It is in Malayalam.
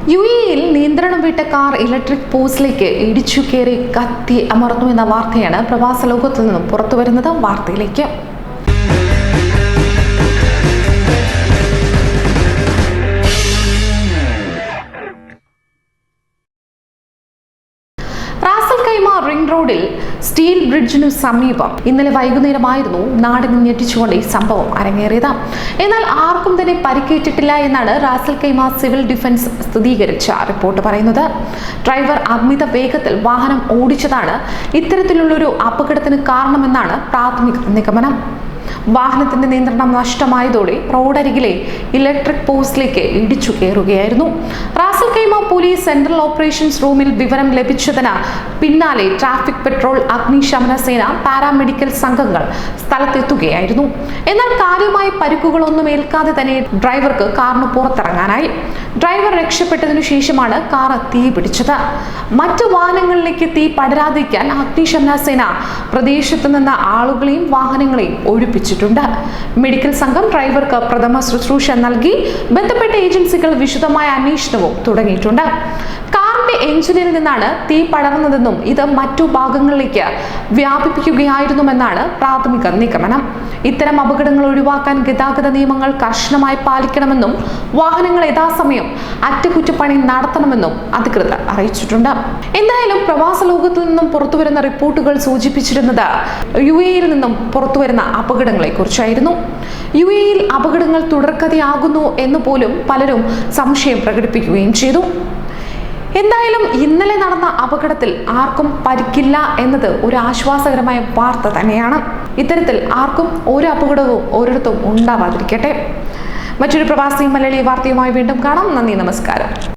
യുഎഇയിൽ നിയന്ത്രണം വിട്ട കാർ ഇലക്ട്രിക് പോസ്റ്റിലേക്ക് ഇടിച്ചു കയറി കത്തി അമർന്നു എന്ന വാർത്തയാണ് പ്രവാസ ലോകത്തു നിന്നും പുറത്തുവരുന്നത്. വാർത്തയിലേക്ക് റിംഗ് റോഡിൽ സ്റ്റീൽ ബ്രിഡ്ജിനു സമീപം ഇന്നലെ വൈകുന്നേരമായിരുന്നു നാടിനെ ഞെട്ടിച്ചുകൊണ്ട് ഈ സംഭവം അരങ്ങേറിയത്. എന്നാൽ ആർക്കും തന്നെ പരിക്കേറ്റിട്ടില്ല എന്നാണ് റാസൽ ഖൈമ സിവിൽ ഡിഫൻസ് സ്ഥിരീകരിച്ച റിപ്പോർട്ട് പറയുന്നത്. ഡ്രൈവർ അമിത വേഗത്തിൽ വാഹനം ഓടിച്ചതാണ് ഇത്തരത്തിലുള്ളൊരു അപകടത്തിന് കാരണമെന്നാണ് പ്രാഥമിക നിഗമനം. വാഹനത്തിന്റെ നിയന്ത്രണം നഷ്ടമായതോടെ റോഡരികിലെ ഇലക്ട്രിക് പോസ്റ്റിലേക്ക് ഇടിച്ചു കയറുകയായിരുന്നു. Ras al Khaimah police central operations റൂമിൽ വിവരം ലഭിച്ചതിന് പിന്നാലെ ട്രാഫിക് പെട്രോൾ, അഗ്നിശമന സേന, പാരാമെഡിക്കൽ സംഘങ്ങൾ സ്ഥലത്തെത്തുകയായിരുന്നു. എന്നാൽ കാര്യമായ പരിക്കുകളൊന്നും ഏൽക്കാതെ തന്നെ ഡ്രൈവർക്ക് കാറിന് പുറത്തിറങ്ങാനായി. ഡ്രൈവർ രക്ഷപ്പെട്ടതിനു ശേഷമാണ് കാർ തീ പിടിച്ചത്. മറ്റു വാഹനങ്ങളിലേക്ക് തീ പടരാതിരിക്കാൻ അഗ്നിശമന സേന പ്രദേശത്ത് നിന്ന് ആളുകളെയും വാഹനങ്ങളെയും ഒഴിപ്പിച്ചിട്ടുണ്ട്. മെഡിക്കൽ സംഘം ഡ്രൈവർക്ക് പ്രഥമ ശുശ്രൂഷ നൽകി. ബന്ധപ്പെട്ട ഏജൻസികൾ വിശദമായ അന്വേഷണവും തുടങ്ങിയിട്ടുണ്ട്. കാറിന്റെ എഞ്ചിനിൽ നിന്നാണ് തീ പടർന്നതെന്നും ഇത് മറ്റു ഭാഗങ്ങളിലേക്ക് വ്യാപിപ്പിക്കുകയായിരുന്നുവെന്നാണ് പ്രാഥമിക നിഗമനം. ഇത്തരം അപകടങ്ങൾ ഒഴിവാക്കാൻ ഗതാഗത നിയമങ്ങൾ കർശനമായി പാലിക്കണമെന്നും വാഹനങ്ങൾ യഥാസമയം അറ്റകുറ്റപ്പണി നടത്തണമെന്നും അധികൃതർ അറിയിച്ചിട്ടുണ്ട്. എന്തായാലും പ്രവാസ ലോകത്തിൽ നിന്നും പുറത്തുവരുന്ന റിപ്പോർട്ടുകൾ സൂചിപ്പിച്ചിരുന്നത് യുഎഇയിൽ നിന്നും പുറത്തുവരുന്ന അപകടങ്ങളെ കുറിച്ചായിരുന്നു. യുഎഇയിൽ അപകടങ്ങൾ തുടർക്കഥയാകുന്നു എന്ന് പോലും പലരും സംശയം പ്രകടിപ്പിക്കുകയും ചെയ്തു. എന്തായാലും ഇന്നലെ നടന്ന അപകടത്തിൽ ആർക്കും പരിക്കില്ല എന്നത് ഒരു ആശ്വാസകരമായ വാർത്ത തന്നെയാണ്. ഇത്തരത്തിൽ ആർക്കും ഒരു അപകടവും ഒരിടത്തും ഉണ്ടാവാതിരിക്കട്ടെ. മറ്റൊരു പ്രവാസി മലയാളി വാർത്തയുമായി വീണ്ടും കാണാം. നന്ദി, നമസ്കാരം.